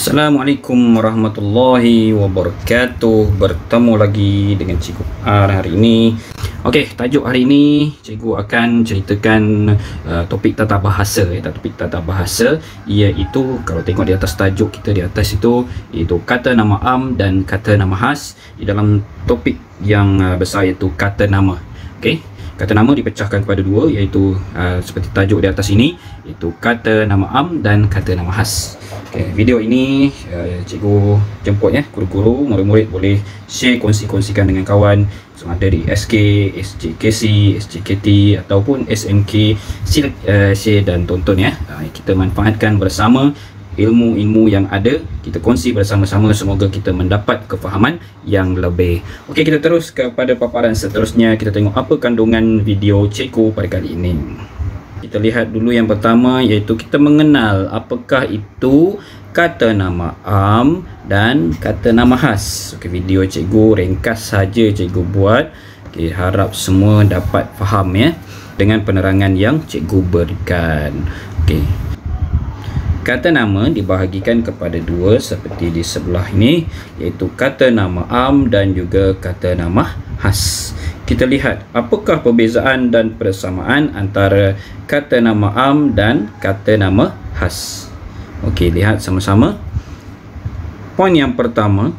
Assalamualaikum warahmatullahi wabarakatuh. Bertemu lagi dengan Cikgu R hari ini. Okey, tajuk hari ini Cikgu akan ceritakan topik tata bahasa. Topik tata bahasa iaitu, kalau tengok di atas tajuk kita di atas itu, iaitu kata nama am dan kata nama khas di dalam topik yang besar, iaitu kata nama. Okey, kata nama dipecahkan kepada dua, iaitu seperti tajuk di atas ini, iaitu kata nama am dan kata nama khas. Okay, video ini cikgu jemput ya, guru-guru, murid-murid boleh share, kongsikan dengan kawan. So, ada di SK, SJKC, SJKT ataupun SMK. Sila share dan tonton ya. Kita manfaatkan bersama ilmu-ilmu yang ada, kita kongsi bersama-sama, semoga kita mendapat kefahaman yang lebih. Okey, kita terus kepada paparan seterusnya. Kita tengok apa kandungan video cikgu pada kali ini. Kita lihat dulu yang pertama, iaitu kita mengenal apakah itu kata nama am dan kata nama khas. Okey, video cikgu ringkas saja cikgu buat. Okey, harap semua dapat faham ya dengan penerangan yang cikgu berikan. Okey, kata nama dibahagikan kepada dua seperti di sebelah ini, iaitu kata nama am dan juga kata nama khas. Kita lihat apakah perbezaan dan persamaan antara kata nama am dan kata nama khas. Okey, lihat sama-sama. Poin yang pertama.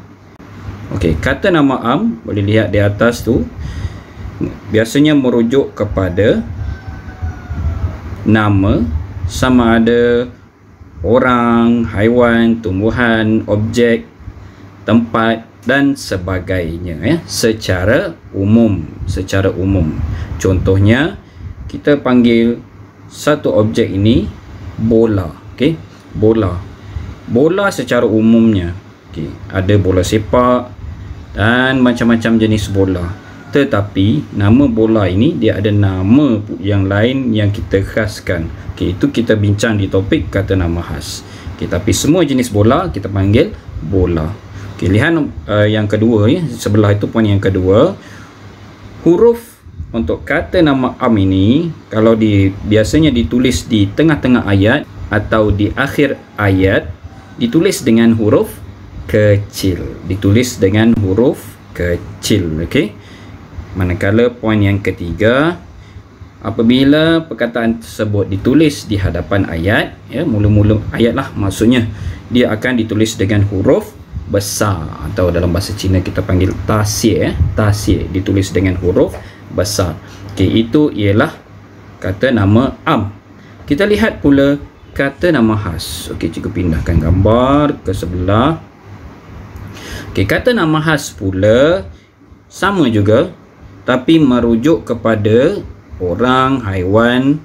Okey, kata nama am boleh lihat di atas tu biasanya merujuk kepada nama, sama ada orang, haiwan, tumbuhan, objek, tempat dan sebagainya ya, secara umum. Contohnya, kita panggil satu objek ini bola. Okey, bola secara umumnya, okey, ada bola sepak dan macam-macam jenis bola. Tetapi nama bola ini dia ada nama yang lain yang kita khaskan. Okey, itu kita bincang di topik kata nama khas. Okey, tapi semua jenis bola kita panggil bola. Okey, lihat yang kedua ya, sebelah itu poin yang kedua. Huruf untuk kata nama am ini kalau biasanya ditulis di tengah-tengah ayat atau di akhir ayat, ditulis dengan huruf kecil. Okey. Manakala poin yang ketiga, apabila perkataan tersebut ditulis di hadapan ayat ya, mula-mula ayat lah maksudnya, dia akan ditulis dengan huruf besar, atau dalam bahasa Cina kita panggil tasie, ditulis dengan huruf besar. Okey, itu ialah kata nama am. Kita lihat pula kata nama khas. Okey, cikgu pindahkan gambar ke sebelah. Okey, kata nama khas pula sama juga, tapi merujuk kepada orang, haiwan,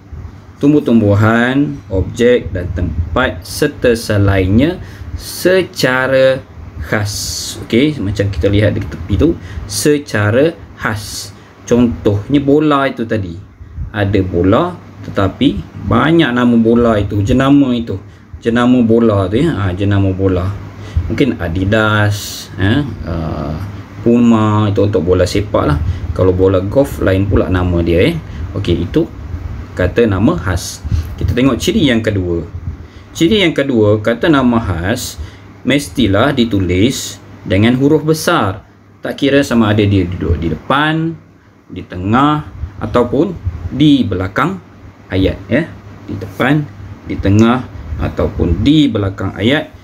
tumbuh-tumbuhan, objek dan tempat serta selainnya secara khas. Okey, macam kita lihat di tepi tu, secara khas. Contohnya bola itu tadi, ada bola tetapi banyak nama bola itu, jenama bola tu ya, jenama bola. Mungkin Adidas, Puma, itu untuk bola sepak lah. Kalau bola golf lain pula nama dia ya. Okey, itu kata nama khas. Kita tengok ciri yang kedua. Kata nama khas mestilah ditulis dengan huruf besar. Tak kira sama ada dia duduk di depan, di tengah ataupun di belakang ayat ya. Di depan, di tengah ataupun di belakang ayat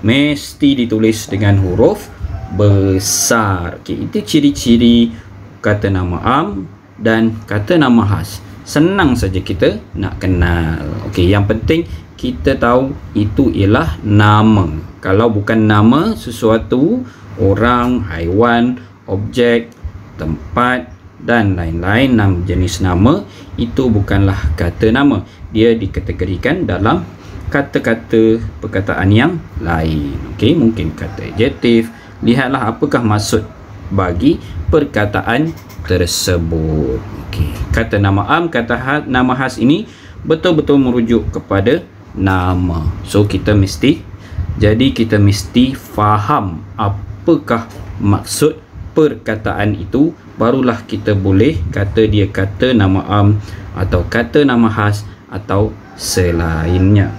mesti ditulis dengan huruf besar. Okey, itu ciri-ciri kata nama am dan kata nama khas. Senang saja kita nak kenal. Okey, yang penting kita tahu itu ialah nama. Kalau bukan nama sesuatu, orang, haiwan, objek, tempat dan lain-lain, jenis nama, itu bukanlah kata nama. Dia dikategorikan dalam kata-kata perkataan yang lain. Okey, mungkin kata adjektif. Lihatlah apakah maksud bagi perkataan tersebut. Okey, kata nama am, kata nama khas ini betul-betul merujuk kepada nama. So kita mesti faham apakah maksud perkataan itu, barulah kita boleh kata dia kata nama am atau kata nama khas atau selainnya.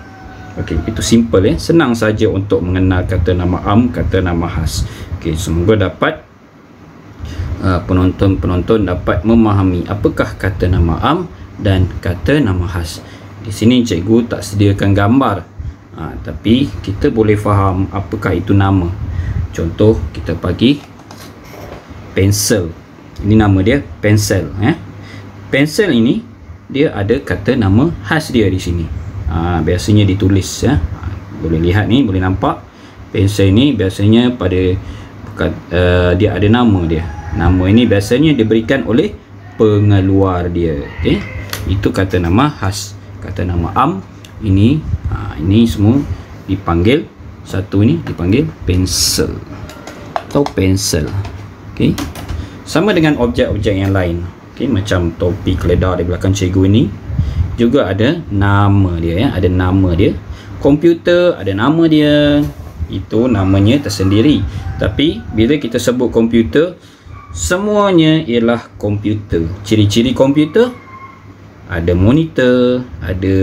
Okey, itu simple ya. Senang saja untuk mengenal kata nama am, kata nama khas. Okey, semoga dapat penonton-penonton dapat memahami apakah kata nama am dan kata nama khas. Di sini cikgu tak sediakan gambar, tapi kita boleh faham apakah itu nama. Contoh, kita bagi pensel. Ini nama dia pensel. Pensel ini dia ada kata nama khas dia di sini. Biasanya ditulis ya. Boleh lihat ni, boleh nampak pensel ni biasanya pada dia ada nama dia. Nama ini biasanya diberikan oleh pengeluar dia. Okey, itu kata nama khas. Kata nama am ini ini semua dipanggil, satu ni dipanggil pensel atau pensel. Okey, sama dengan objek-objek yang lain. Okey, macam topi keledar di belakang cikgu ini juga ada nama dia ya, ada nama dia. Komputer ada nama dia, itu namanya tersendiri. Tapi bila kita sebut komputer, semuanya ialah komputer. Ciri-ciri komputer, ada monitor, ada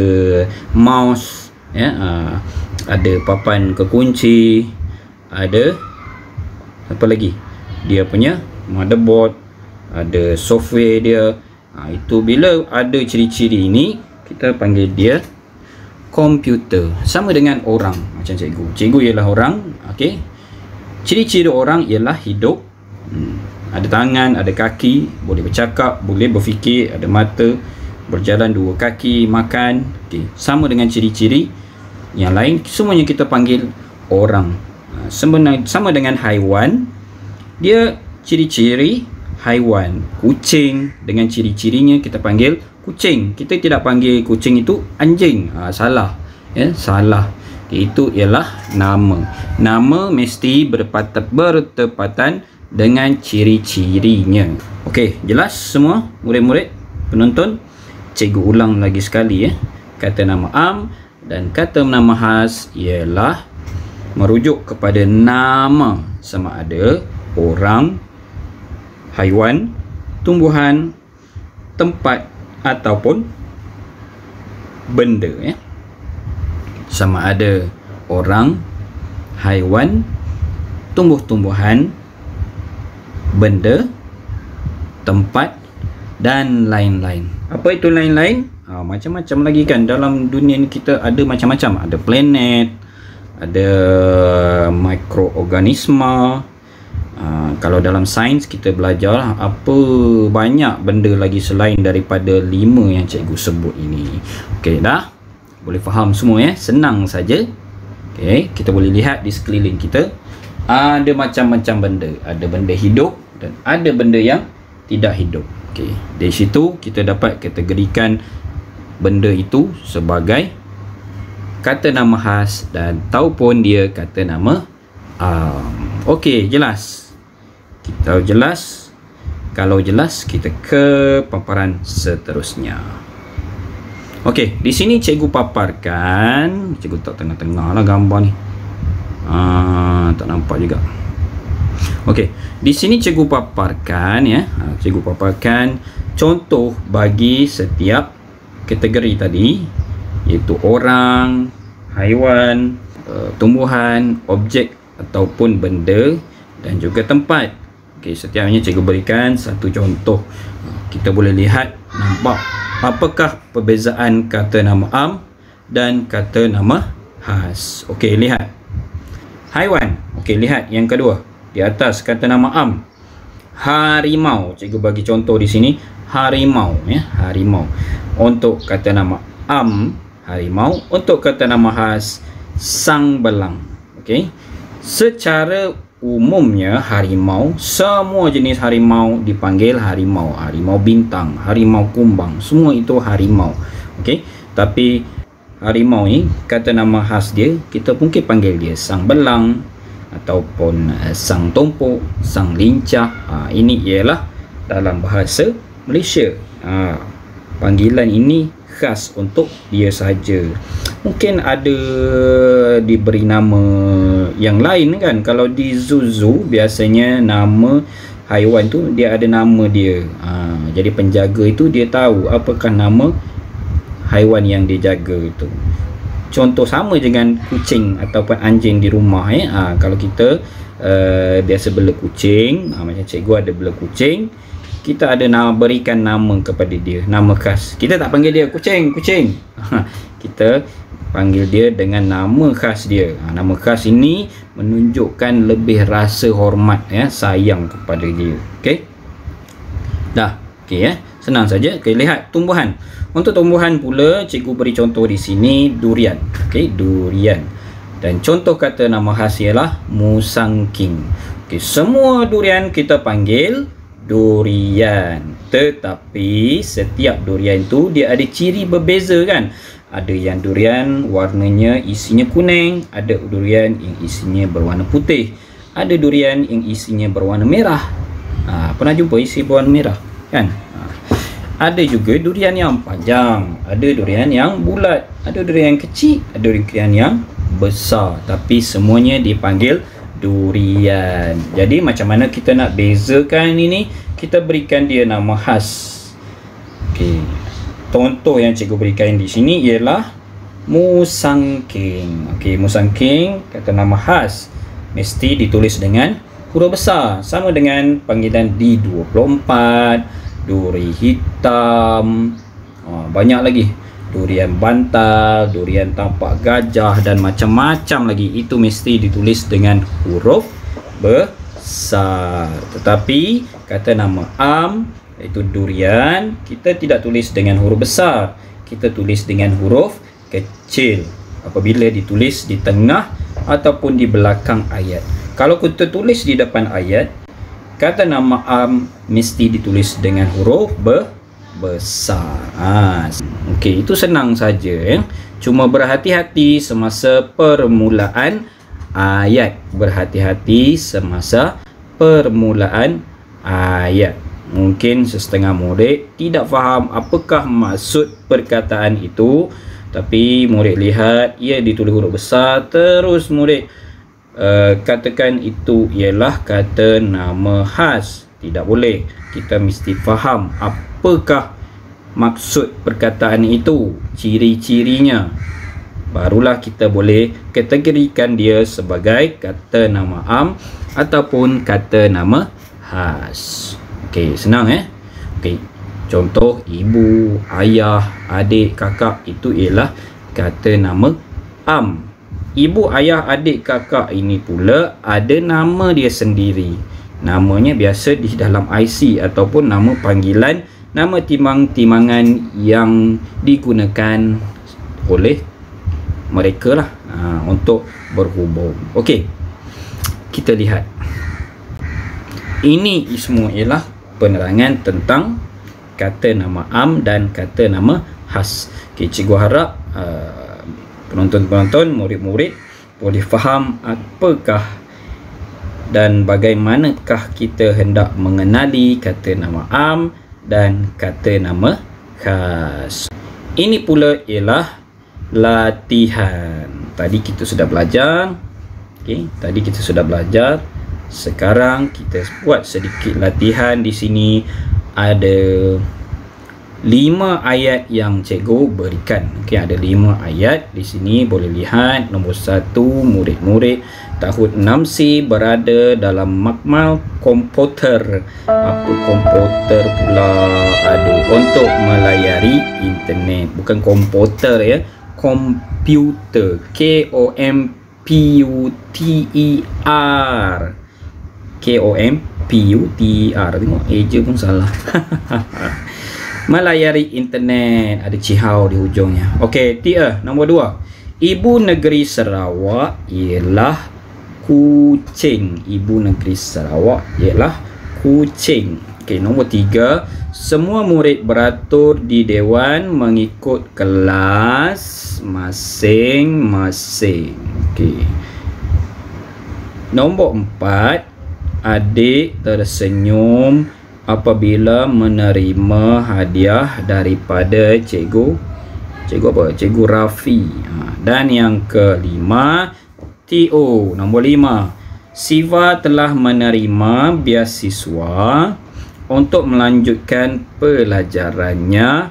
mouse ya, ada papan kekunci, ada apa lagi, dia punya motherboard, ada software dia. Itu bila ada ciri-ciri ini, kita panggil dia komputer. Sama dengan orang, macam cikgu ialah orang. Okey, ciri-ciri orang ialah hidup, ada tangan, ada kaki, boleh bercakap, boleh berfikir, ada mata, berjalan dua kaki, makan. Okey, sama dengan ciri-ciri yang lain, semuanya kita panggil orang. Sama dengan haiwan, dia ciri-ciri haiwan. Kucing dengan ciri-cirinya kita panggil kucing. Kita tidak panggil kucing itu anjing. Salah ya, salah. Itu ialah nama. Nama mesti bertepatan dengan ciri-cirinya. Okey, jelas semua murid-murid, penonton? Cikgu ulang lagi sekali ya. Kata nama am dan kata nama khas ialah merujuk kepada nama, sama ada orang, haiwan, tumbuhan, tempat ataupun benda ya. Sama ada orang, haiwan, tumbuh-tumbuhan, benda, tempat dan lain-lain. Apa itu lain-lain? Macam-macam lagi kan. Dalam dunia ni kita ada macam-macam. Ada planet, ada mikroorganisma. Kalau dalam sains kita belajar apa banyak benda lagi selain daripada 5 yang cikgu sebut ini. Okey, dah boleh faham semua ya, senang saja. Okey, kita boleh lihat di sekeliling kita ada macam-macam benda. Ada benda hidup dan ada benda yang tidak hidup. Okey, dari situ kita dapat kategorikan benda itu sebagai kata nama khas dan ataupun dia kata nama okey, jelas. Kita jelas. Kalau jelas, kita ke paparan seterusnya. Okey, di sini cikgu paparkan. Cikgu tak tengah-tengah lah gambar ni. Tak nampak juga. Okey, di sini cikgu paparkan ya. Cikgu paparkan contoh bagi setiap kategori tadi, iaitu orang, haiwan, tumbuhan, objek ataupun benda dan juga tempat. Okey, setiapnya cikgu berikan satu contoh. Kita boleh lihat, nampak apakah perbezaan kata nama am dan kata nama khas. Okey, lihat. Haiwan. Okey, lihat yang kedua. Di atas kata nama am, harimau. Cikgu bagi contoh di sini, harimau ya, harimau. Untuk kata nama am, harimau. Untuk kata nama khas, sang belang. Okey. Secara umumnya harimau, semua jenis harimau dipanggil harimau. Harimau bintang, harimau kumbang, semua itu harimau. Okey, tapi harimau ni kata nama khas dia, kita mungkin panggil dia sang belang ataupun sang tompok, sang lincah. Ini ialah dalam bahasa Malaysia. Panggilan ini khas untuk dia saja. Mungkin ada diberi nama yang lain kan. Kalau di zoo biasanya nama haiwan tu dia ada nama dia. Jadi penjaga itu dia tahu apakah nama haiwan yang dia jaga itu. contoh sama dengan kucing ataupun anjing di rumah kalau kita biasa bela kucing, macam cikgu ada bela kucing, kita ada berikan nama kepada dia, nama khas. Kita tak panggil dia kucing, kita panggil dia dengan nama khas dia. Nama khas ini menunjukkan lebih rasa hormat, sayang kepada dia. Okey, dah. Okey, senang saja. Okey, lihat tumbuhan. Untuk tumbuhan pula, cikgu beri contoh di sini durian. Okey, durian. Dan contoh kata nama khas ialah musangking. Okey, semua durian kita panggil durian. Tetapi setiap durian tu dia ada ciri berbeza kan? Ada yang durian warnanya isinya kuning, ada durian yang isinya berwarna putih, ada durian yang isinya berwarna merah. Pernah jumpa isi berwarna merah kan? Ada juga durian yang panjang, ada durian yang bulat, ada durian yang kecil, ada durian yang besar, tapi semuanya dipanggil durian. Jadi macam mana kita nak bezakan ini? Kita berikan dia nama khas. Okey, contoh yang cikgu berikan di sini ialah musangking. Okey, musangking kata nama khas mesti ditulis dengan huruf besar, sama dengan panggilan D24, duri hitam, banyak lagi, durian bantal, durian tapak gajah dan macam-macam lagi. Itu mesti ditulis dengan huruf besar. Tetapi kata nama am iaitu durian, kita tidak tulis dengan huruf besar, kita tulis dengan huruf kecil apabila ditulis di tengah ataupun di belakang ayat. Kalau kita tulis di depan ayat, kata nama am mesti ditulis dengan huruf besar. Okey, itu senang saja. Cuma berhati-hati semasa permulaan ayat. Berhati-hati semasa permulaan ayat. Mungkin setengah murid tidak faham apakah maksud perkataan itu, tapi murid lihat ia ditulis huruf besar, terus murid katakan itu ialah kata nama khas. Tidak boleh. Kita mesti faham apakah maksud perkataan itu, ciri-cirinya, barulah kita boleh kategorikan dia sebagai kata nama am ataupun kata nama khas. Okey, senang Okey, contoh ibu, ayah, adik, kakak itu ialah kata nama am. Ibu, ayah, adik, kakak ini pula ada nama dia sendiri. Namanya biasa di dalam IC ataupun nama panggilan, nama timang-timangan yang digunakan oleh mereka lah untuk berhubung. Okey, kita lihat. Ini semua ialah penerangan tentang kata nama am dan kata nama khas. Okey, cikgu harap penonton-penonton, murid-murid boleh faham apakah dan bagaimanakah kita hendak mengenali kata nama am dan kata nama khas. Ini pula ialah latihan. Tadi kita sudah belajar. Okey, tadi kita sudah belajar. Sekarang kita buat sedikit latihan. Di sini ada 5 ayat yang cikgu berikan. Okey, ada 5 ayat di sini, boleh lihat. Nombor 1, murid-murid tahun 6C berada dalam makmal komputer. Apa komputer pula? Aduh, untuk melayari internet. Bukan komputer komputer. K-O-M-P-U-T-E-R. K-O-M-P-U-T-E-R. Tengok eja pun salah. Melayari internet, ada cihau di hujungnya. Okey, nombor 2. Ibu negeri Sarawak ialah kucing. Ibu negeri Sarawak ialah kucing. Okey, nombor 3. Semua murid beratur di dewan mengikut kelas masing-masing. Okey. Nombor 4. Adik tersenyum apabila menerima hadiah daripada cikgu apa? Cikgu Rafi. Dan yang kelima, TO. Nombor 5. Siva telah menerima beasiswa untuk melanjutkan pelajarannya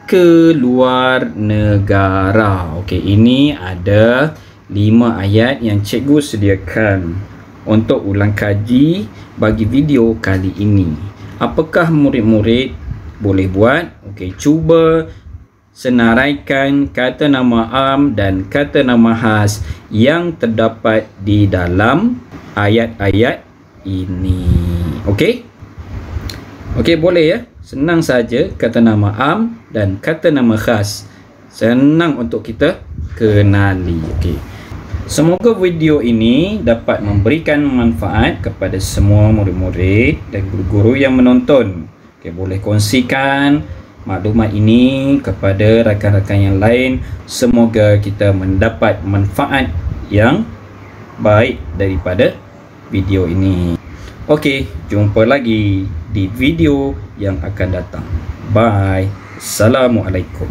keluar negara. Okey, ini ada 5 ayat yang cikgu sediakan untuk ulang kaji bagi video kali ini. Apakah murid-murid boleh buat? Okey, cuba senaraikan kata nama am dan kata nama khas yang terdapat di dalam ayat-ayat ini. Okey? Okey, boleh ya? Senang saja kata nama am dan kata nama khas. Senang untuk kita kenali. Okey. Semoga video ini dapat memberikan manfaat kepada semua murid-murid dan guru-guru yang menonton. Okey, boleh kongsikan maklumat ini kepada rakan-rakan yang lain. Semoga kita mendapat manfaat yang baik daripada video ini. Okey, jumpa lagi di video yang akan datang. Bye. Assalamualaikum.